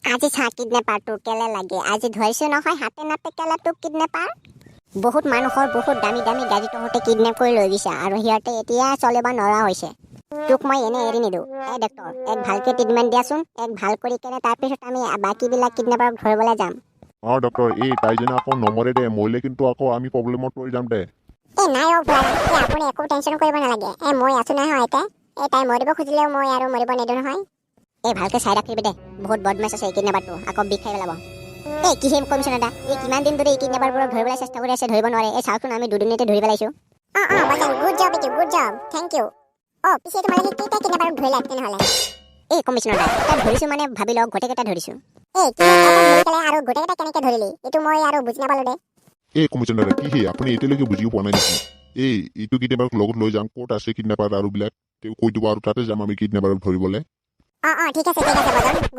আজি চা কিডনেপাৰটো কেলে লাগে আজি ধৰিছো নহয় হাতে নাতে কেলে তোক কিডনেপাৰ বহুত মানুহৰ বহুত দামী দামী গাড়ী তহঁতে কিডনেপ কৰি লৈ গৈছে আৰু সিহঁতে এতিয়া চলিব নোৱাৰা হৈছে তোক মই এনে এৰি নিদিওঁ এই ডক্টৰ এক ভালকে ট্ৰিটমেণ্ট দিয়াচোন এক ভাল কৰি কেনে তাৰপিছত আমি বাকীবিলাক কিডনেপাৰক ধৰিবলৈ যাম ডক্টৰ এই তাইজনে আকৌ নমৰে দে মৰিলে কিন্তু আকৌ আমি প্ৰব্লেমত পৰি যাম দে নাই আপুনি একো টেনশ্যন কৰিব নালাগে মই আছো নহয় তাই মৰিব খুজিলেও মই আৰু মৰিব নিদিওঁ নহয় ভালকে চাই ৰাখিবি দে বহুত বদমাছ আছে এই কিডনেপাৰটো আকৌ বিষ খাই পেলাব কিহে কমিশ্যনাৰ দা কিমান দিন ধৰি এই কিডনেপাৰবোৰক ধৰিবলৈ চেষ্টা কৰি আছে ধৰিব নোৱাৰে চাওকচোন আমি দুদিনতে ধৰি পেলাইছো গুড জব থেংক ইউ পিছে তোমালোকে কেইটা কিডনেপাৰক ধৰিলা তেনেহ'লে কমিশ্যনাৰ দা তাত ধৰিছো মানে ভাবি লওক গোটেইকেইটা ধৰিছো আৰু গোটেইকেইটা কেনেকৈ ধৰিলি এইটো মই আৰু বুজি নাপালো দে কমিশ্যনাৰ কি হে আপুনি এতিয়ালৈকে বুজিও পোৱা নাই নেকি এইটো কিডনেপাৰক লগত লৈ যাম ক'ত আছে কিডনেপাৰ আৰু বিলাক তেওঁ কৈ দিব আৰু তাতে যাম আমি কিডনেপাৰক ধৰিবলৈ ঠিক আছে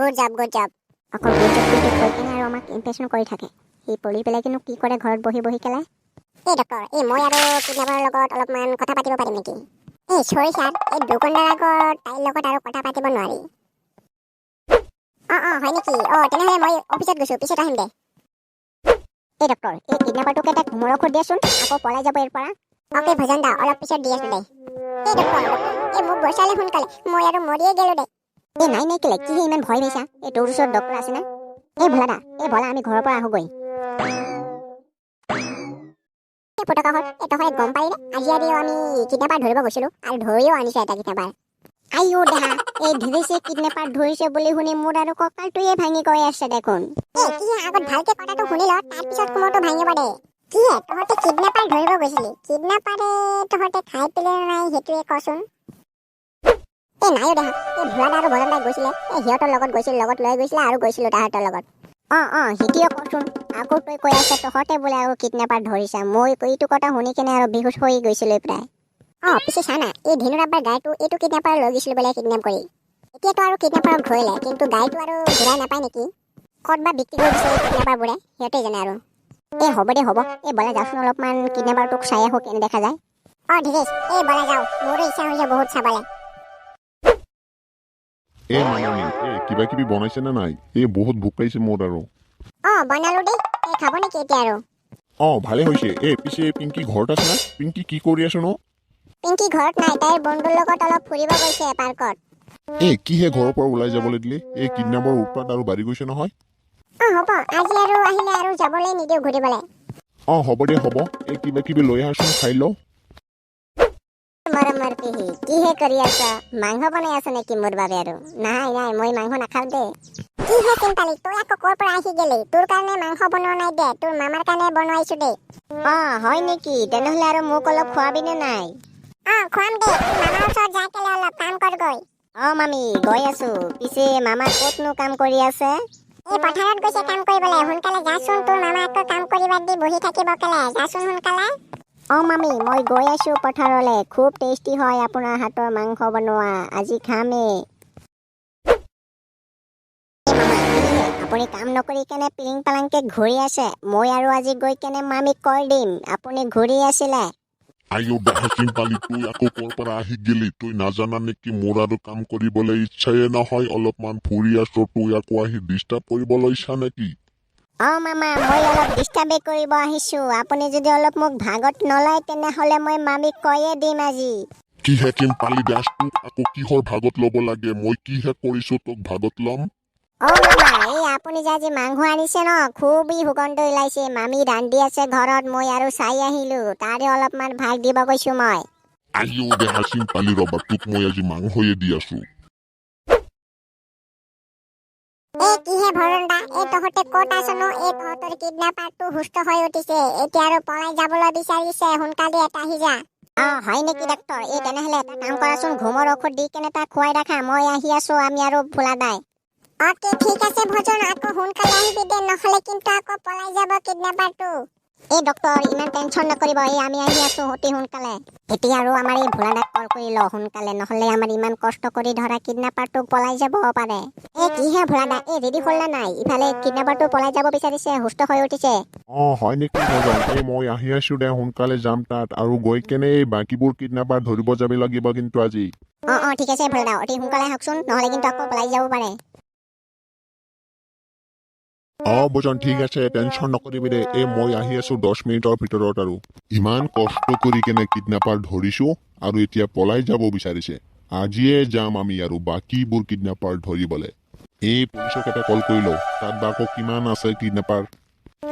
বজন গুড জব অকল গুড জব কৈ কেনে আৰু আমাক ইমপ্ৰেছন কৰি থাকে সি পঢ়ি পেলাই কিন্তু কি কৰে ঘৰত বহি কেলাই ডক্টৰ মই আৰু কিডনেপাৰৰ লগত অলপমান কথা পাতিব পাৰিম নেকি চৰি ছাৰ এই দোকানদাৰ আগত তাইৰ লগত আৰু কথা পাতিব নোৱাৰি হয় নেকি তেনেহ'লে মই অফিচত গৈছোঁ পিছত আহিম দে ডক্টৰ এই কিডনেপাৰটোক এটা ঘুমৰ ঔষধ দিয়াচোন আকৌ পলাই যাব ইয়াৰ পৰা অ'কে ভজন দা অলপ পিছত দি আছোঁ দে ডক্টৰ মোক বচালে সোনকালে মই আৰু মৰিয়ে গ'লো দে নাই কেলে কি ইমান ভয় পাইছা তোৰ ওচৰত ডক্টৰ আছে না ভলা আমি ঘৰৰ পৰা আহোগৈ তহঁতে গম পালি আজি আমি কিডনেপাৰ ধৰিব গৈছিলোঁ আৰু ধৰিও আনিছে এটা কিডনেপাৰ আইও দেহা এই ধৰিছে কিডনেপাৰ ধৰিছে বুলি শুনি মোৰ আৰু কঁকালটোৱে ভাঙি গৈ আছে দেখোন আগত ভালকে কথাটো শুনি ল তাৰপিছত কোমৰটো ভাঙিব দে তহঁতে কিডনেপাৰ ধৰিব গৈছিলি কিডনেপাৰে তহঁতে খাই পেলে নাই সেইটোৱে কচোন নাইও দেহা ভোলা আৰু ভজন দাই গৈছিলে সিহঁতৰ লগত গৈছিল লগত লৈ গৈছিলে আৰু গৈছিলোঁ তাহাঁতৰ লগত সেইটোৱে কচোন আকৌ তই কৈ আছে তহঁতে বোলে আৰু কিডনেপাৰ ধৰিছা মই এইটো কথা শুনি কেনে আৰু বেহুচ হৈ গৈছিলোঁ প্ৰায় পিছে চানা এই ধেনুৰাব্বাৰ গাড়ীটো এইটো কিডনেপাৰ লৈ গৈছিল বোলে কিডনেপ কৰি এতিয়াতো আৰু কিডনেপাৰক ধৰিলে কিন্তু গাড়ীটো আৰু ঘূৰাই নাপায় নেকি ক'ত বা বিক্ৰী কৰি দিছে এই কিডনেপাৰবোৰে সিহঁতে জানে আৰু হ'ব দে বলা যাওঁচোন অলপমান কিডনেপাৰটোক চাই আহোঁ কেনে দেখা যায় ধীৰেশ বলা যাওঁ মোৰো ইচ্ছা হৈছে বহুত চাবলৈ কিবা কিবি বনাইছে নে নাই বহুত ভোক পাইছে মোৰ আৰু বনালো দেই খাব নেকি এতিয়া আৰু ভালে হৈছে পিছে পিংকি ঘৰত আছে না পিংকি কি কৰি আছো ন পিংকি ঘৰত নাই তাইৰ বন্ধুৰ লগত অলপ ফুৰিব গৈছে পাৰ্কত কিহে ঘৰৰ পৰা ওলাই যাবলৈ দিলে কিডনেপৰ উৎপাত আৰু বাঢ়ি গৈছে নহয় হ'ব আজি আৰু আহিলে আৰু যাবলৈ নিদিওঁ ঘূৰিবলৈ হ'ব দে হ'ব কিবা কিবি লৈ আহাচোন খাই লওঁ মৰমৰ পেহী কিহে কৰি আছা মাংস বনাই আছে নেকি মোৰ বাবে আৰু নাই মই মাংস নাখাওঁ দে কিহে চিন্তালি তই আকৌ ক'ৰ পৰা আহি গেলি তোৰ কাৰণে মাংস বনোৱা নাই দে তোৰ মামাৰ কাৰণে বনোৱাইছো দে হয় নেকি তেনেহ'লে আৰু মোক অলপ খোৱাবিনে নাই খুৱাম দে মামাৰ ওচৰত যাই কেলে অলপ কাম কৰগৈ মামী গৈ আছো পিছে মামা ক'তনো কাম কৰি আছে পথাৰত গৈছে কাম কৰিবলৈ সোনকালে যাচোন তোৰ মামা আকৌ কাম কৰিব দি বহি থাকিব কেলে যাচোন সোনকালে মামী মই গৈ আছো পথাৰলৈ খুব টেষ্টি হয় আপোনাৰ হাতৰ মাংস বনোৱা আজি খামেই আপুনি কাম নকৰি কেনে পিলিং পালাংকে ঘূৰি আছে মই আৰু আজি গৈ কেনে মামীক কৈ দিম আপুনি ঘূৰি আছিলে তুই আকৌ ক'ৰ পৰা আহি গেলি তুই নাজানা নেকি মোৰ আৰু কাম কৰিবলৈ ইচ্ছায়ে নহয় অলপমান ফুৰি আছো তুই আকৌ আহি ডিষ্টাৰ্ব কৰিব লৈছা নেকি মামা মই অলপ ডিষ্টাৰ্বে কৰিব আহিছো আপুনি যদি অলপ মোক ভাগত নলয় তেনেহ'লে মই মামীক কৈয়ে দিম আজি কিহে পালি দাস তোক আকৌ কিহৰ ভাগত ল'ব লাগে মই কিহে কৰিছো তোক ভাগত ল'ম মামা আপুনি যে আজি মাংস আনিছে ন খুবেই সুগন্ধ ওলাইছে মামী ৰান্ধি আছে ঘৰত মই আৰু চাই আহিলো তাৰে অলপমান ভাগ দিব কৈছো মই পালি ৰবা তোক মই আজি মাংসয়ে দি আছো কিহে ভৰন্দা তহঁতে ক'ত আছ ন তহঁতৰ কিডনেপাৰটো সুস্থ হৈ উঠিছে এতিয়া আৰু পলাই যাবলৈ বিচাৰিছে সোনকালে এটা আহি যা হয় নেকি ডাক্তৰ তেনেহ'লে এটা কাম কৰাচোন ঘুমৰ ঔষধ দি কেনে তাক খুৱাই ৰাখা মই আহি আছো আমি আৰু ভোলা দাই ঠিক আছে ভজন আকৌ সোনকালে আহিবি দে নহ'লে কিন্তু আকৌ পলাই যাব কিডনেপাৰটো ডক্তৰ ইমান টেনশ্যন নকৰিব আমি আহি আছো অতি সোনকালে এতিয়া আৰু আমাৰ এই ভোলা দাক কল কৰি লওঁ সোনকালে নহ'লে আমাৰ ইমান কষ্ট কৰি ধৰা কিডনেপাৰটো পলাই যাব পাৰে কিহে ভোলা দা ৰেডি হ'ল না নাই ইফালে কিডনেপাৰটো পলাই যাব বিচাৰিছে সুস্থ হৈ উঠিছে হয় নেকি মই আহি আছো দে সোনকালে যাম তাত আৰু গৈ কেনে বাকীবোৰ কিডনেপাৰ ধৰিব যাব লাগিব কিন্তু আজি ঠিক আছে ভোলা দা অতি সোনকালে আহকচোন নহ'লে কিন্তু আকৌ পলাই যাব পাৰে বুজন ঠিক আছে টেনশ্যন নকৰিবি দে মই আহি আছো 10 মিনিটৰ ভিতৰত আৰু ইমান কষ্ট কৰি কেনে কিডনেপাৰ ধৰিছো আৰু এতিয়া পলাই যাব বিচাৰিছে আজিয়ে যাম আমি আৰু বাকীবোৰ কিডনেপাৰ ধৰিবলে এই পুলিচক এটা কল কৰি লওঁ তাত বা আকৌ কিমান আছে কিডনেপাৰ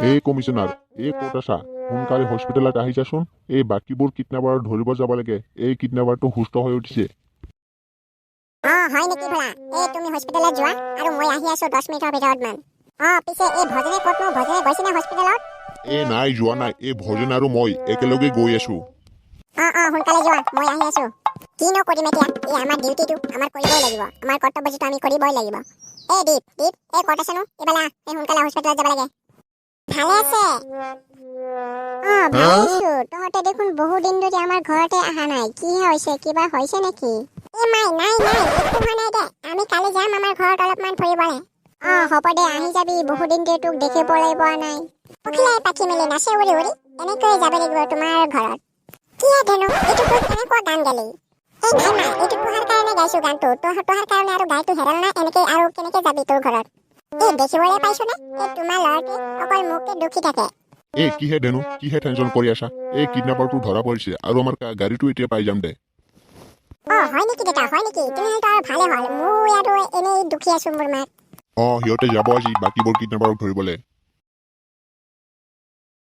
এই কমিশনাৰ এই ক'ত আছা সোনকালে হস্পিটেলত আহি যাচোন এই বাকীবোৰ কিডনেপাৰ ধৰিব যাব লাগে এই কিডনেপাৰটো সুস্থ হৈ উঠিছে হয় নেকি ভোলা এই তুমি হস্পিটেলত যোৱা আৰু মই আহি আছো 10 মিনিটৰ ভিতৰত মান পিছে এই ভজনে ক'তনো ভজনে গৈছে নে হস্পিটেলত নাই যোৱা নাই এই ভজন আৰু মই একেলগে গৈ আছো সোনকালে যোৱা মই আহি আছো কিনো কৰিম এতিয়া এই আমাৰ ডিউটিটো আমাৰ কৰিবই লাগিব আমাৰ কৰ্তব্যটো আমি কৰিবই লাগিব এই দীপ এই ক'ত আছনো এইবালা এই সোনকালে হস্পিটেলত যাব লাগে ভালে আছে ভালে আছো তহঁতে দেখোন বহু দিন ধৰি আমাৰ ঘৰতে অহা নাই কি হৈছে কিবা হৈছে নেকি নাই একো হোৱা নাই দে আমি কালি যাম আমাৰ ঘৰত অলপমান ফুৰিবলৈ হ'ব দে আহি যাবি বহু দিন ধৰি তোক দেখিবলৈ পোৱা নাই পখিলাই পাখি মেলি নাচে উৰি এনেকৈয়ে যাব লাগিব তোমাৰ ঘৰত কি ধেনু এইটো তোৰ কেনেকুৱা গান গালি নাই এইটো তোহাৰ কাৰণে গাইছো গানটো তোহাৰ কাৰণে আৰু গাইটো হেৰাল নাই এনেকে আৰু কেনেকে যাবি তোৰ ঘৰত দেখিবলৈ পাইছো নে তোমাৰ ল'ৰাটোৱে অকল মোকে দুখী থাকে কিহে ধেনু কিহে টেনশ্যন কৰি আছা এই কিডনেপাৰটো ধৰা পৰিছে আৰু আমাৰ গাড়ীটো এতিয়া পাই যাম দে হয় নেকি দেতা হয় নেকি তেনেহ'লে আৰু ভালে হ'ল মই আৰু এনেই দুখী আছো মোৰ মাক সিহঁতে যাব আজি বাকীবোৰ কিডনেপাৰক ধৰিবলে